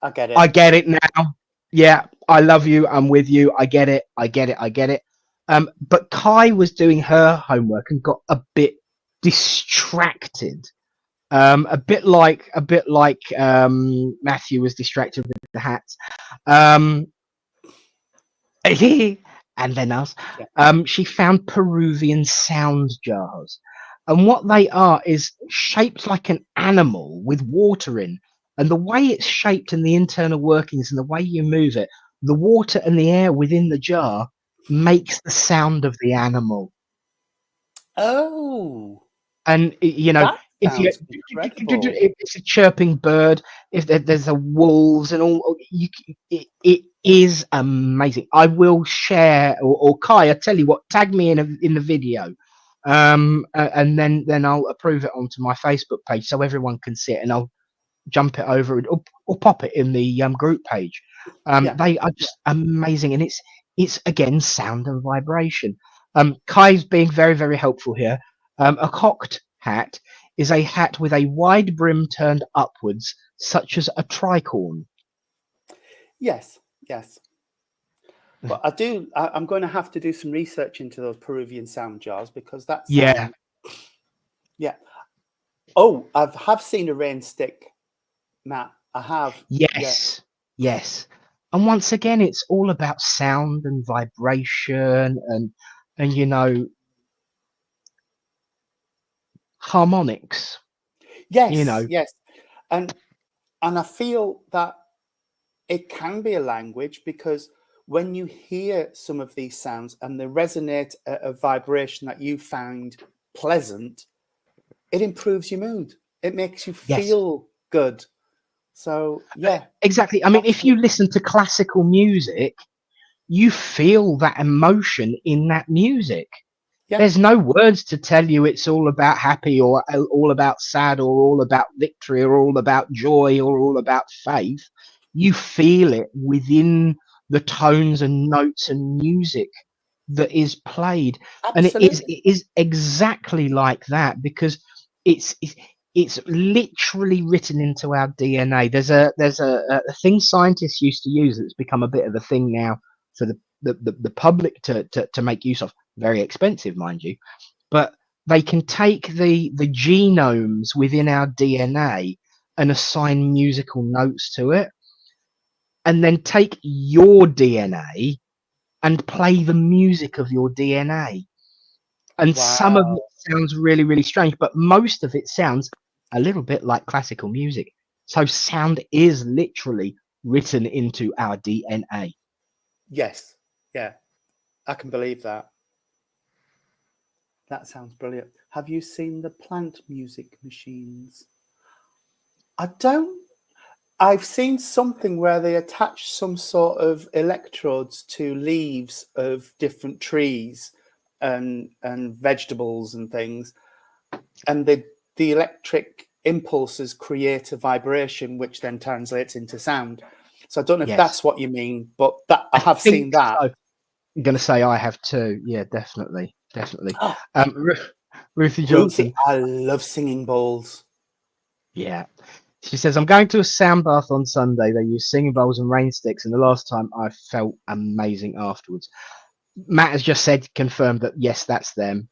I get it. I get it now. Yeah, I love you. I'm with you. I get it. But Kai was doing her homework and got a bit distracted. A bit like Matthew was distracted with the hats. And then us. She found Peruvian sound jars. And what they are is shaped like an animal with water in. And the way it's shaped and the internal workings and the way you move it, the water and the air within the jar makes the sound of the animal. Oh. And, you know, if it's a chirping bird, if there's a wolves and all, it is amazing. I will share, or Kai, I tell you what, tag me in the video, and then I'll approve it onto my Facebook page so everyone can see it, and I'll jump it over or pop it in the group page. They are just amazing, and it's again sound and vibration. Kai's being very helpful here. A cocked hat is a hat with a wide brim turned upwards, such as a tricorn. Yes. But I'm going to have to do some research into those Peruvian sound jars, because that's yeah. Oh, I have seen a rain stick, Matt. I have. Yes. And once again, it's all about sound and vibration and you know, harmonics. Yes, you know. Yes. And I feel that it can be a language, because when you hear some of these sounds and they resonate at a vibration that you find pleasant, it improves your mood. It makes you feel good. So, yeah. Exactly. I mean, if you listen to classical music, you feel that emotion in that music. Yeah. There's no words to tell you it's all about happy or all about sad or all about victory or all about joy or all about faith. You feel it within the tones and notes and music that is played. Absolutely. And it is exactly like that, because it's literally written into our DNA. There's a thing scientists used to use that's become a bit of a thing now for the public to make use of. Very expensive, mind you, but they can take the genomes within our DNA and assign musical notes to it. and then take your DNA and play the music of your DNA. And some of Wow. it sounds really, really strange, but most of it sounds a little bit like classical music. So sound is literally written into our DNA. Yes. Yeah. I can believe that. That sounds brilliant. Have you seen the plant music machines? I don't. I've seen something where they attach some sort of electrodes to leaves of different trees and vegetables and things, and the electric impulses create a vibration which then translates into sound. So I don't know if Yes, that's what you mean, but that I I have think seen that. so. I'm going to say I have too. Yeah, definitely. Definitely. Oh, Ruthie Ruthie, Johnson. I love singing bowls. Yeah. She says, I'm going to a sound bath on Sunday. They use singing bowls and rain sticks, and the last time I felt amazing afterwards. Matt has just said, confirmed that yes, that's them.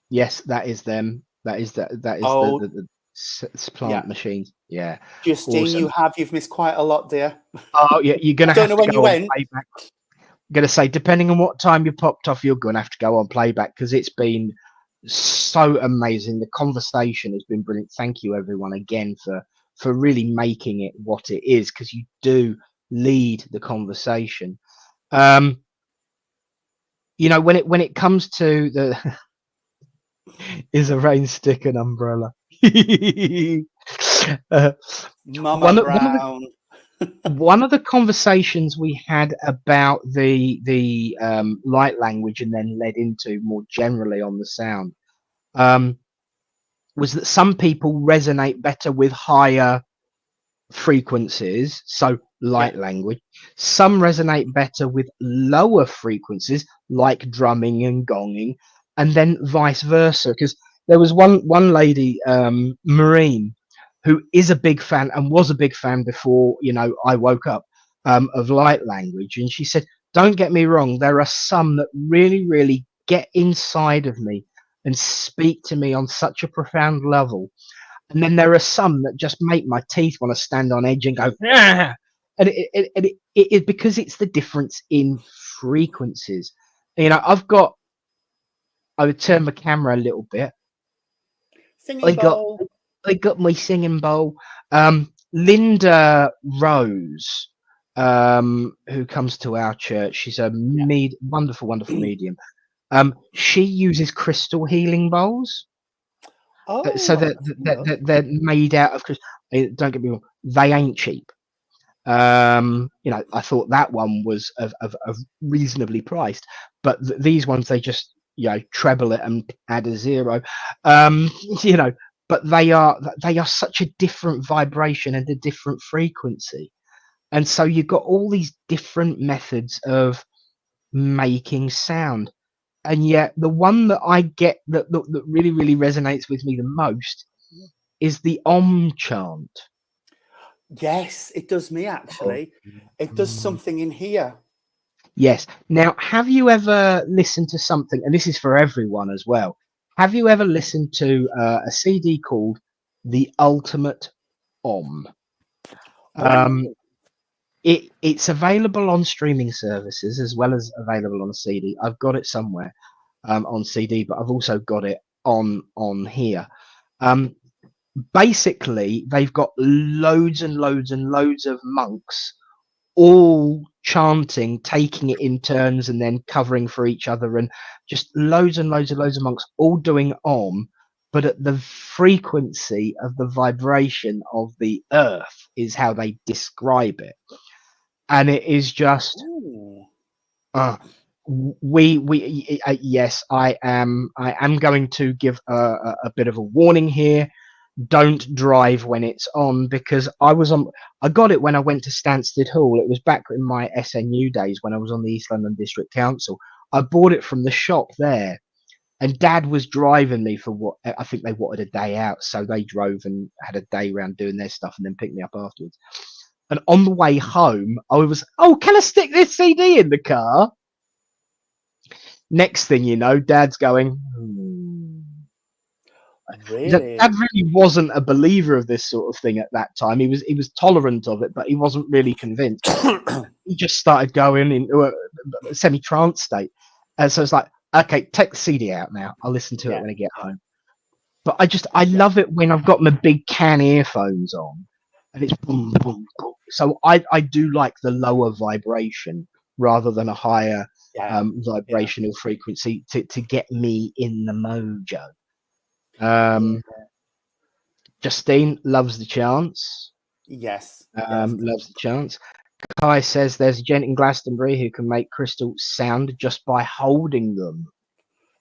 Yes, that is them. That is Oh, the yeah. plant machines. Yeah, Justine, awesome. you've missed quite a lot, dear. Oh, yeah, you're I gonna don't have know to when go you on went. playback. I'm gonna say, depending on what time you popped off, you're gonna have to go on playback because it's been so amazing. The conversation has been brilliant. Thank you, everyone, again for really making it what it is, because you do lead the conversation. Um, when it comes to the is a rain stick an umbrella? uh, Mama one of one of the Brown. one of the conversations we had about the light language and then led into more generally on the sound um, was that some people resonate better with higher frequencies, so Yeah. light language. Some resonate better with lower frequencies, like drumming and gonging, and then vice versa. Because there was one lady, Marine, who is a big fan and was a big fan before I woke up, of light language, and she said, "Don't get me wrong, there are some that really, really get inside of me and speak to me on such a profound level." And then there are some that just make my teeth want to stand on edge and go, "Ah!" And it because it's the difference in frequencies. I would turn my camera a little bit. I Singing got bowl. I got my singing bowl. Linda Rose, who comes to our church, she's a Yeah. wonderful, wonderful medium. She uses crystal healing bowls. So Oh, that that's that enough. that they're made out of crystal. Don't get me wrong, they ain't cheap. I thought that one was of reasonably priced, but these ones they just treble it and add a zero. Um, you know, but they are such a different vibration and a different frequency, and so you've got all these different methods of making sound. And yet, the one that I get that really, really resonates with me the most is the Om chant. Yes, it does me actually. It does Oh. something in here. Yes. Now, have you ever listened to something, and this is for everyone as well, have you ever listened to a CD called The Ultimate Om? Oh, Um, it's available on streaming services as well as available on CD. I've got it somewhere on CD, but I've also got it on here. Um, Basically, they've got loads and loads and loads of monks all chanting, taking it in turns, and then covering for each other, and just loads and loads and loads of monks all doing Om, but at the frequency of the vibration of the earth is how they describe it, and it is just ooh. uh, we yes, I am going to give a bit of a warning here. Don't drive when it's on, because I got it when I went to Stansted Hall. It was back in my SNU days when I was on the East London District Council. I bought it from the shop there, and Dad was driving me for what I think they wanted a day out, so they drove and had a day around doing their stuff and then picked me up afterwards. And on the way home, I was, "Oh, can I stick this CD in the car?" Next thing you know, Dad's going, Really? Dad really wasn't a believer of this sort of thing at that time. He was tolerant of it, but he wasn't really convinced. He just started going into a semi-trance state, and so it's like, okay, take the CD out now. I'll listen to it Yeah. when I get home. But I love it when I've got my big can earphones on, and it's boom, boom, boom. So I do like the lower vibration rather than a higher Yeah. vibrational frequency to get me in the mojo. Justine loves the chance. Yes. Loves the chance. Kai says there's a gent in Glastonbury who can make crystals sound just by holding them.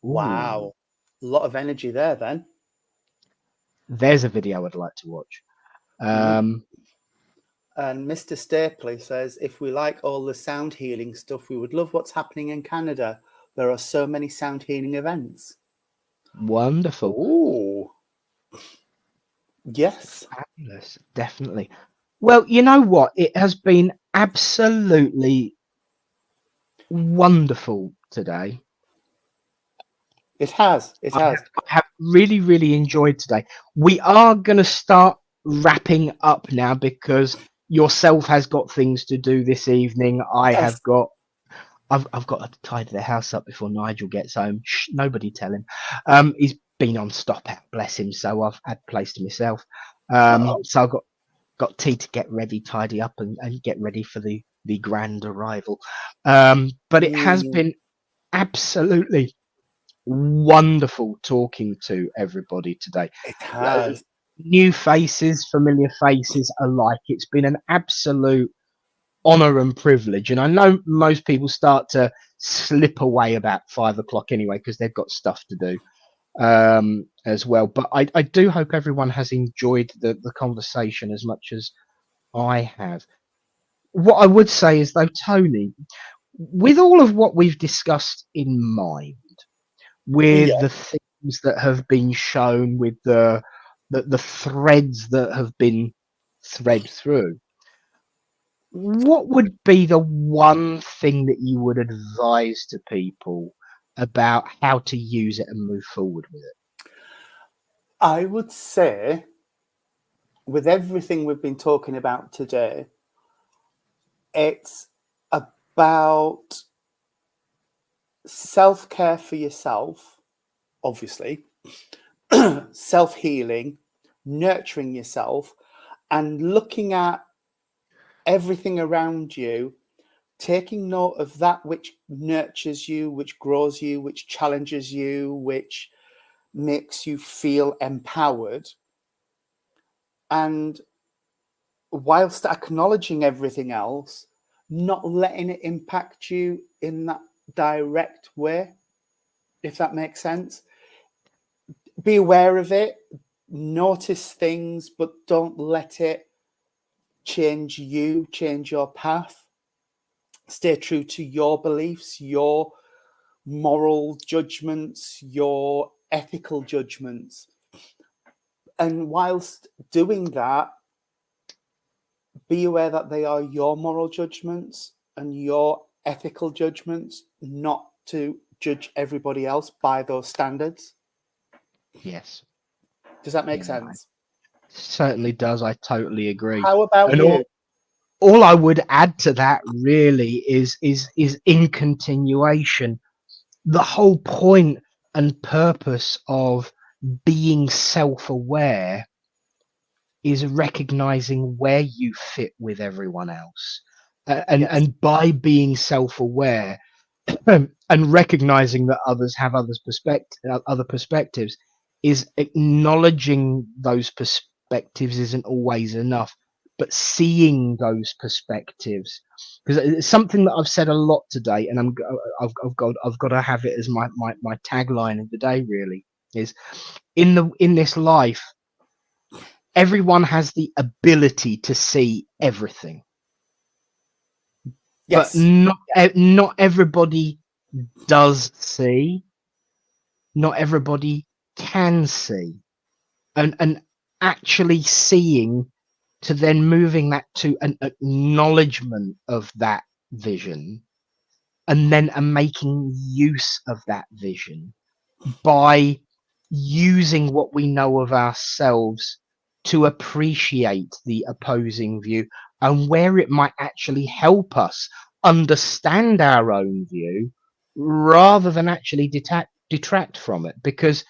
Ooh. Wow. A lot of energy there then. There's a video I'd like to watch. And Mr. Stapley says, if we like all the sound healing stuff, we would love what's happening in Canada. There are so many sound healing events. Wonderful. Ooh. Yes. Fabulous. Definitely. Well, you know what? It has been absolutely wonderful today. It has. It has. I have really, really enjoyed today. We are going to start wrapping up now because yourself has got things to do this evening. I've got to tidy the house up before Nigel gets home. Shh, nobody tell him. He's been on stop out, bless him. So I've had place to myself. So I've got tea to get ready, tidy up, and get ready for the grand arrival. But it has been absolutely wonderful talking to everybody today. It has. New faces, familiar faces alike. It's been an absolute honor and privilege. And I know most people start to slip away about 5 o'clock anyway, because they've got stuff to do as well. But I do hope everyone has enjoyed the conversation as much as I have. What I would say is, though, Tony, with all of what we've discussed in mind, with the things that have been shown, with the threads that have been thread through, what would be the one thing that you would advise to people about how to use it and move forward with it? I would say, with everything we've been talking about today, it's about self-care for yourself, obviously, self-healing, nurturing yourself, and looking at everything around you, taking note of that which nurtures you, which grows you, which challenges you, which makes you feel empowered. And whilst acknowledging everything else, not letting it impact you in that direct way, if that makes sense. Be aware of it, notice things, but don't let it change you, change your path. Stay true to your beliefs, your moral judgments, your ethical judgments. And whilst doing that, be aware that they are your moral judgments and your ethical judgments, not to judge everybody else by those standards. Yes. Does that make sense? Certainly does. I totally agree. How about you? All I would add to that really is in continuation, the whole point and purpose of being self-aware is recognizing where you fit with everyone else, and by being self-aware and recognizing that others have other perspectives, is acknowledging those perspectives isn't always enough, but seeing those perspectives, because it's something that I've said a lot today, and I've got to have it as my tagline of the day. Really, is in this life, everyone has the ability to see everything, but not everybody does see. Not everybody can see, and actually seeing, to then moving that to an acknowledgement of that vision, and then making use of that vision by using what we know of ourselves to appreciate the opposing view and where it might actually help us understand our own view rather than actually detract from it. Because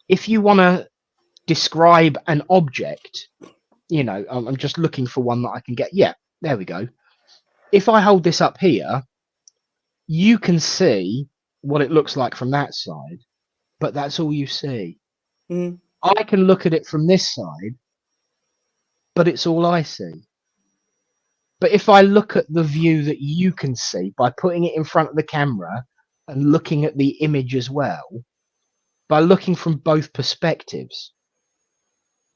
if you want to describe an object, you know, I'm just looking for one that I can get. Yeah, there we go. If I hold this up here, you can see what it looks like from that side, but that's all you see. Mm. I can look at it from this side, but it's all I see. But if I look at the view that you can see by putting it in front of the camera and looking at the image as well, by looking from both perspectives,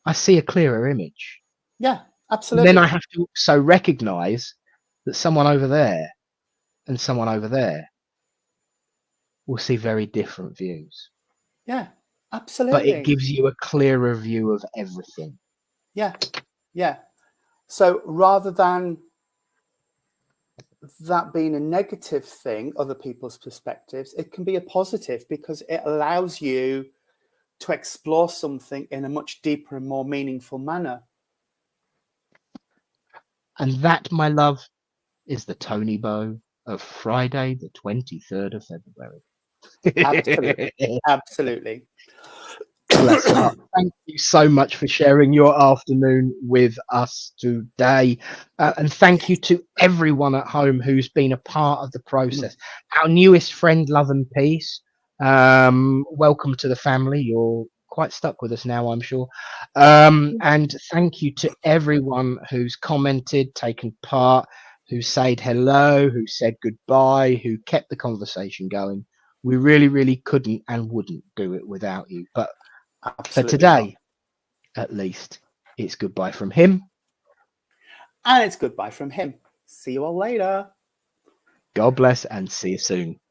I see a clearer image. Yeah, And absolutely. then I have to also recognize that someone over there and someone over there will see very different views. Yeah, But absolutely. it gives you a clearer view of everything. Yeah, yeah. So rather than that being a negative thing, other people's perspectives, it can be a positive because it allows you to explore something in a much deeper and more meaningful manner. And that, my love, is the Tony Bow of Friday, the 23rd of February. Absolutely. Absolutely. Bless your heart. Thank you so much for sharing your afternoon with us today. And thank you to everyone at home who's been a part of the process. Our newest friend, Love and Peace, welcome to the family. You're quite stuck with us now, I'm sure. And thank you to everyone who's commented, taken part, who said hello, who said goodbye, who kept the conversation going. We really, really couldn't and wouldn't do it without you. But for today, at least, it's goodbye from him. And it's goodbye from him. See you all later. God bless and see you soon.